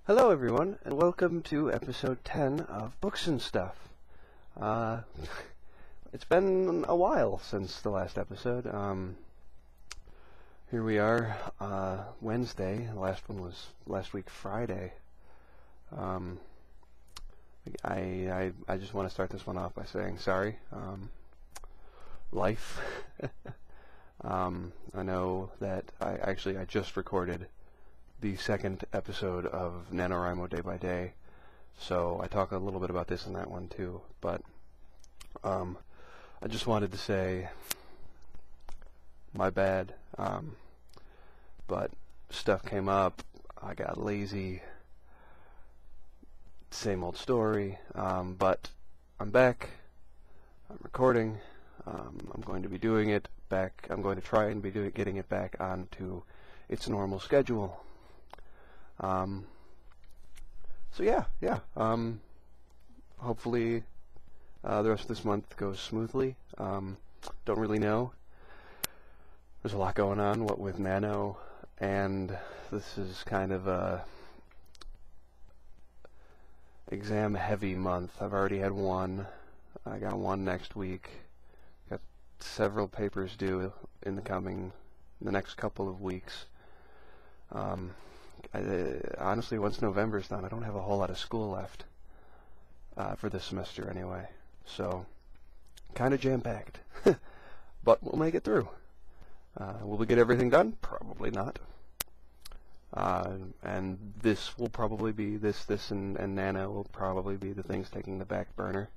Hello everyone, and welcome to episode 10 of Books and Stuff. It's been a while since the last episode. Here we are, Wednesday. The last one was last week, Friday. I just want to start this one off by saying sorry. Life. I know that I just recorded the second episode of NaNoWriMo Day by Day, so I talk a little bit about this in that one too, but I just wanted to say my bad, but stuff came up, I got lazy, same old story, but I'm back, I'm recording, I'm going to be doing it back, I'm going to try and be getting it back onto its normal schedule. So yeah. Hopefully, the rest of this month goes smoothly. Don't really know. There's a lot going on, what with Nano, and this is kind of a exam-heavy month. I've already had one. I got one next week. Got several papers due in the next couple of weeks. Honestly, once November's done, I don't have a whole lot of school left for this semester anyway. So, kind of jam-packed. But we'll make it through. Will we get everything done? Probably not. And this will probably be, this and Nano will probably be the things taking the back burner.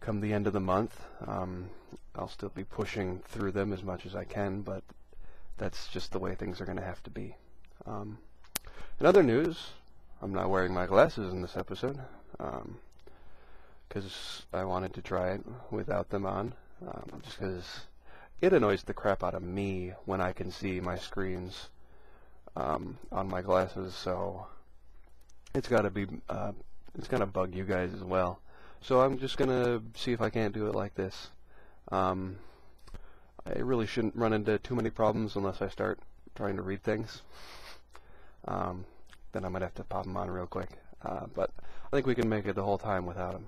Come the end of the month, I'll still be pushing through them as much as I can, but that's just the way things are going to have to be. In other news, I'm not wearing my glasses in this episode, because I wanted to try it without them on, just because it annoys the crap out of me when I can see my screens on my glasses, so it's got to be, it's going to bug you guys as well. So I'm just going to see if I can't do it like this. I really shouldn't run into too many problems unless I start trying to read things. Then I might have to pop them on real quick. But I think we can make it the whole time without them.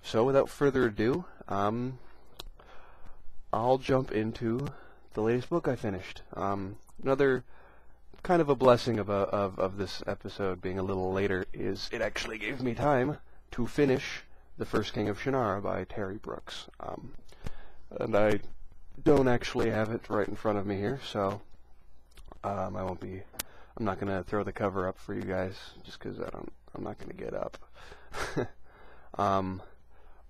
So without further ado, I'll jump into the latest book I finished. Another kind of a blessing of this episode being a little later is it actually gave me time to finish The First King of Shannara by Terry Brooks. And I don't actually have it right in front of me here, so I'm not going to throw the cover up for you guys, just because I'm not going to get up.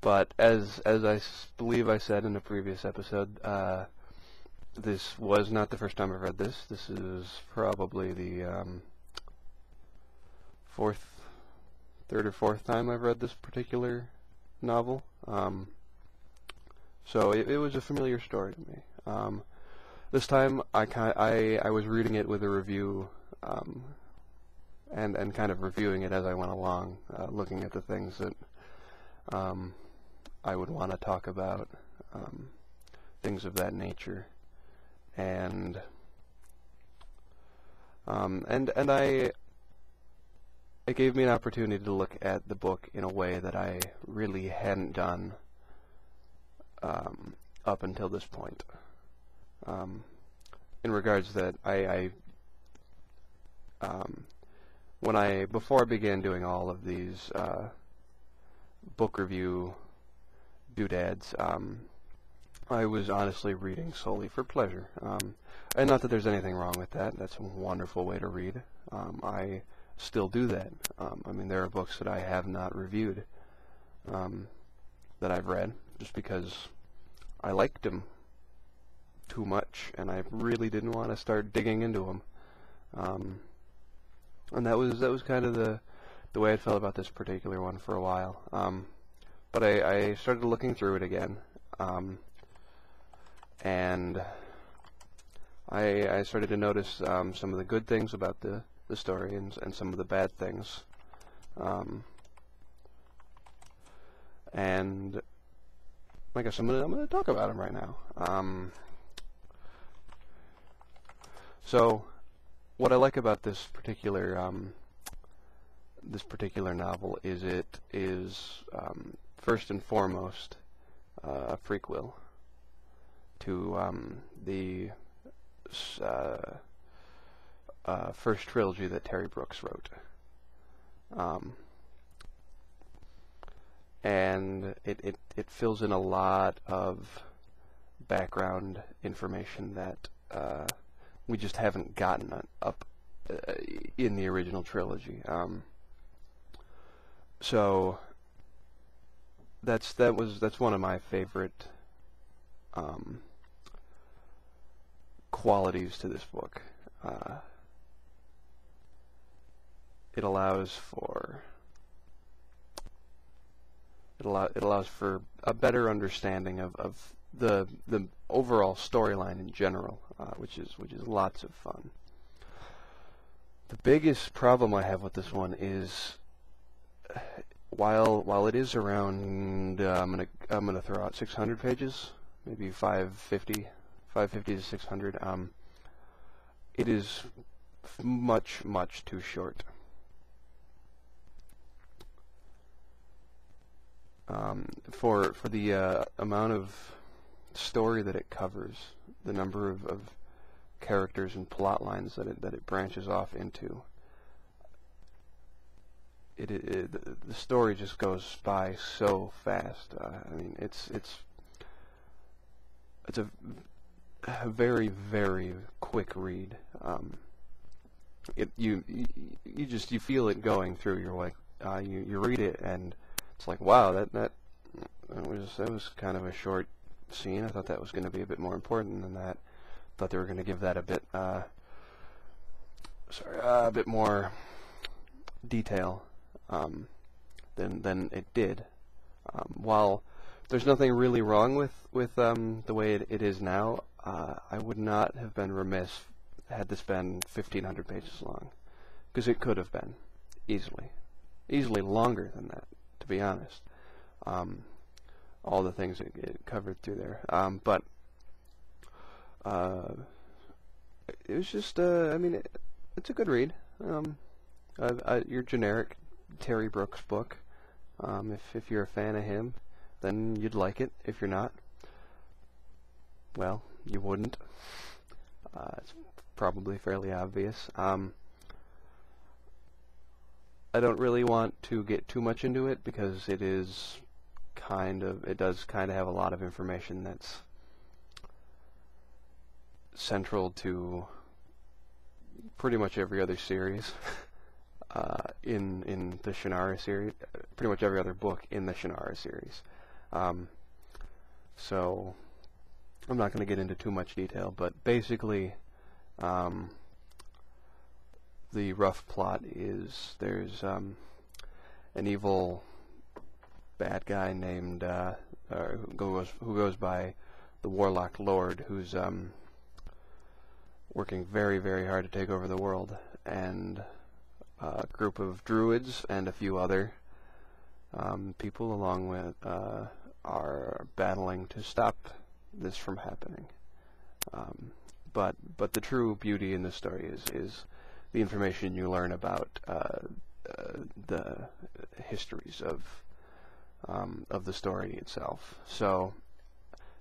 But as I believe I said in a previous episode, this was not the first time I've read this. This is probably the third or fourth time I've read this particular novel. So it was a familiar story to me. This time I was reading it with a review, and kind of reviewing it as I went along, looking at the things that I would want to talk about, things of that nature, and it gave me an opportunity to look at the book in a way that I really hadn't done up until this point. In regards that before I began doing all of these book review doodads, I was honestly reading solely for pleasure. And not that there's anything wrong with that. That's a wonderful way to read. I still do that. I mean, there are books that I have not reviewed that I've read just because I liked them too much, and I really didn't want to start digging into them. And that was kind of the way I felt about this particular one for a while. But I started looking through it again, and I started to notice some of the good things about the story and some of the bad things. And I guess I'm gonna talk about them right now. So what I like about this particular this particular novel is it is first and foremost a prequel to the first trilogy that Terry Brooks wrote. And it fills in a lot of background information that we just haven't gotten up in the original trilogy. So that's one of my favorite qualities to this book. It allows for a better understanding of the overall storyline in general, which is lots of fun. The biggest problem I have with this one is, while it is around, I'm gonna throw out 600 pages, maybe 550 to 600. It is much too short. For the amount of story that it covers, the number of characters and plot lines that it branches off into, the story just goes by so fast. I mean, it's a very quick read. You feel it going through. You're like, you read it and it's like, wow, that was kind of a short scene. I thought that was going to be a bit more important than that. Thought they were going to give that a bit more detail than it did. While there's nothing really wrong with the way it is now, I would not have been remiss had this been 1,500 pages long, because it could have been easily longer than that, to be honest. All the things it covered through there, but it was just, I mean, it's a good read. Your generic Terry Brooks book. If you're a fan of him, then you'd like it. If you're not, well, you wouldn't. It's probably fairly obvious. I don't really want to get too much into it because it does kind of have a lot of information that's central to pretty much every other series in the Shannara series, pretty much every other book in the Shannara series. So I'm not going to get into too much detail, but basically the rough plot is there's an evil bad guy named who goes by the Warlock Lord, who's working very hard to take over the world, and a group of druids and a few other people along with are battling to stop this from happening. But the true beauty in this story is the information you learn about the histories of the story itself. So,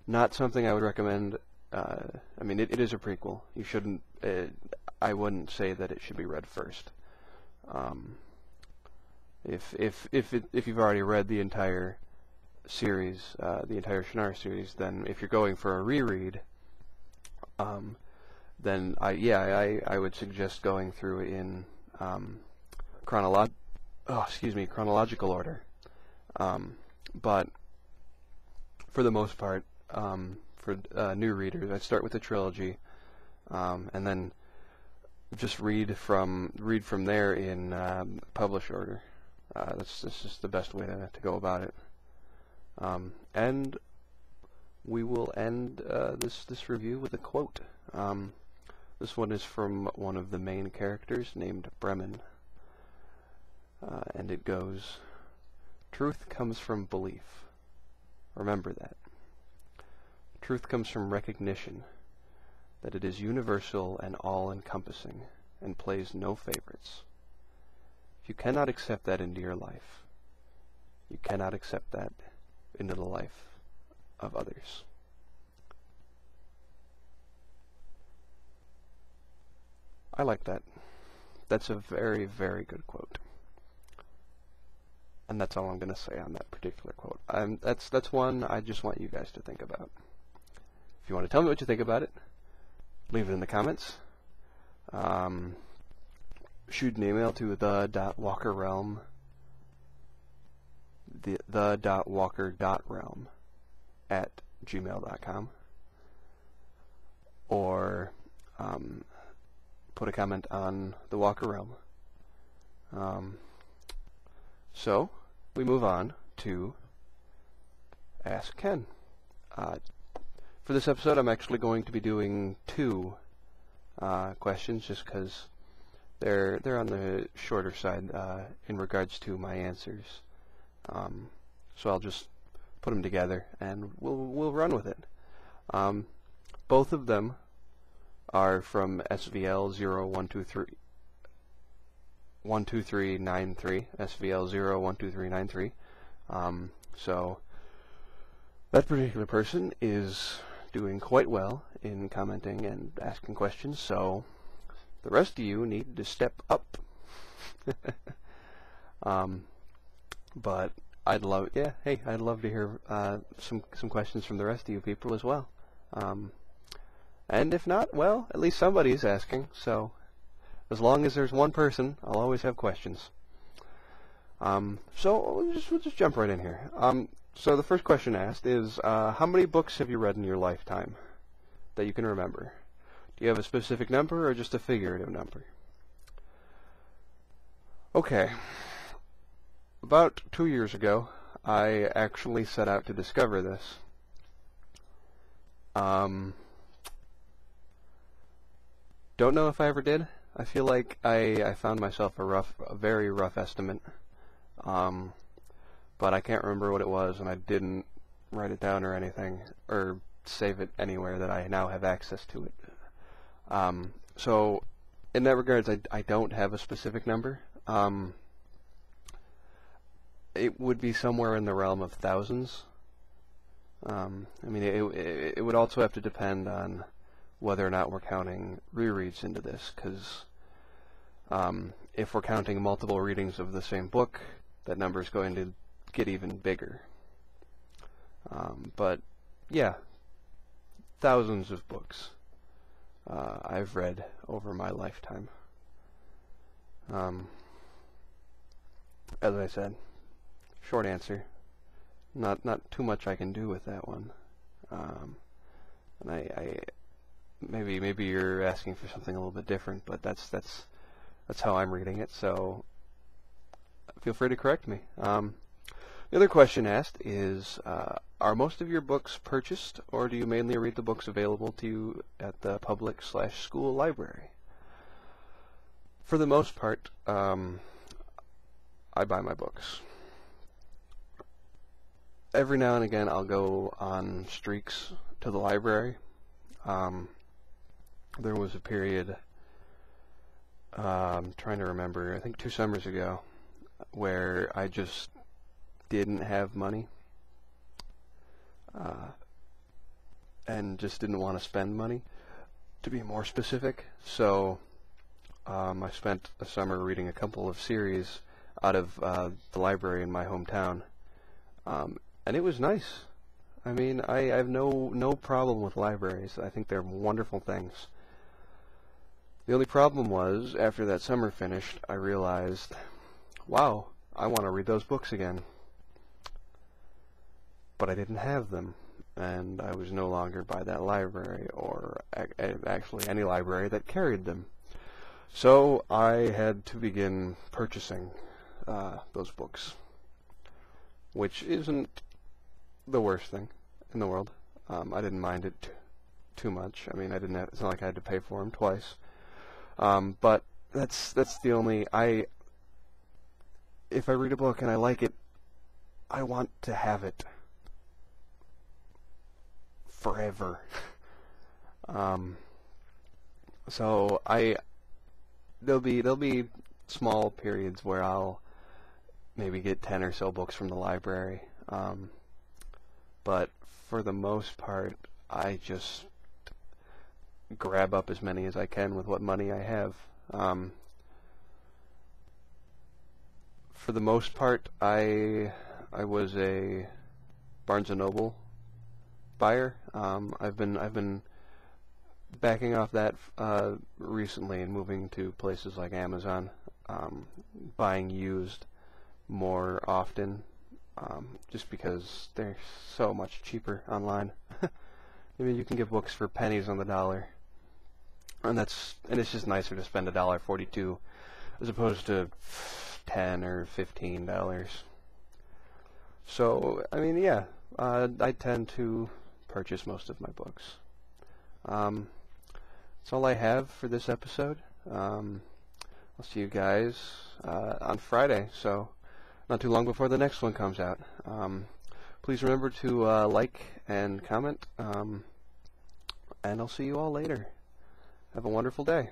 not something I would recommend. I mean, it is a prequel. You shouldn't. I wouldn't say that it should be read first. If you've already read the entire series, the entire Shannara series, then if you're going for a reread, then I would suggest going through in chronological order. But for the most part, for new readers, I'd start with the trilogy, and then just read from there in publish order. That's just the best way to go about it. And we will end this review with a quote. This one is from one of the main characters named Bremen, and it goes, "Truth comes from belief. Remember that. Truth comes from recognition that it is universal and all-encompassing and plays no favorites. if you cannot accept that into your life, you cannot accept that into the life of others. I like that. That's a very, very good quote. And that's all I'm going to say on that particular quote. That's one I just want you guys to think about. If you want to tell me what you think about it, leave it in the comments. Shoot an email to the.walkerrealm, the.walker.realm at gmail.com, or put a comment on the Walker Realm. So we move on to Ask Ken. For this episode, I'm actually going to be doing two questions, just because they're on the shorter side in regards to my answers. So I'll just put them together and we'll run with it. Both of them are from SVL 12393, SVL 12393. So that particular person is doing quite well in commenting and asking questions, so the rest of you need to step up. But I'd love to hear some questions from the rest of you people as well. And if not, well, at least somebody's asking, so as long as there's one person, I'll always have questions. So we'll just jump right in here. So the first question asked is, how many books have you read in your lifetime that you can remember? Do you have a specific number or just a figurative number? Okay. About 2 years ago, I actually set out to discover this. Don't know if I ever did. I feel like I found myself a very rough estimate. But I can't remember what it was, and I didn't write it down or anything, or save it anywhere that I now have access to it. So in that regards, I don't have a specific number. It would be somewhere in the realm of thousands. I mean, it would also have to depend on whether or not we're counting rereads into this, because if we're counting multiple readings of the same book, that number is going to get even bigger. But yeah, thousands of books I've read over my lifetime. As I said, short answer, not too much I can do with that one. And I maybe you're asking for something a little bit different, but that's how I'm reading it, so feel free to correct me. The other question asked is, are most of your books purchased, or do you mainly read the books available to you at the public/school library? For the most part, I buy my books. Every now and again, I'll go on streaks to the library. There was a period, I'm trying to remember, I think 2 summers ago, where I just didn't have money and just didn't want to spend money, to be more specific. So I spent a summer reading a couple of series out of the library in my hometown, and it was nice. I mean, I have no problem with libraries. I think they're wonderful things. The only problem was, after that summer finished, I realized, wow, I want to read those books again. But I didn't have them, and I was no longer by that library, or actually any library that carried them. So I had to begin purchasing those books, which isn't the worst thing in the world. I didn't mind it too much. I mean, it's not like I had to pay for them twice. But that's the only, if I read a book and I like it, I want to have it forever. So there'll be small periods where I'll maybe get 10 or so books from the library. But for the most part, I just grab up as many as I can with what money I have. For the most part, I was a Barnes & Noble buyer. I've been backing off that recently and moving to places like Amazon, buying used more often, just because they're so much cheaper online. I mean, you can get books for pennies on the dollar, and it's just nicer to spend $1.42 as opposed to $10 or $15. So, I mean, yeah, I tend to purchase most of my books. That's all I have for this episode. I'll see you guys on Friday, so not too long before the next one comes out. Please remember to like and comment, and I'll see you all later. Have a wonderful day.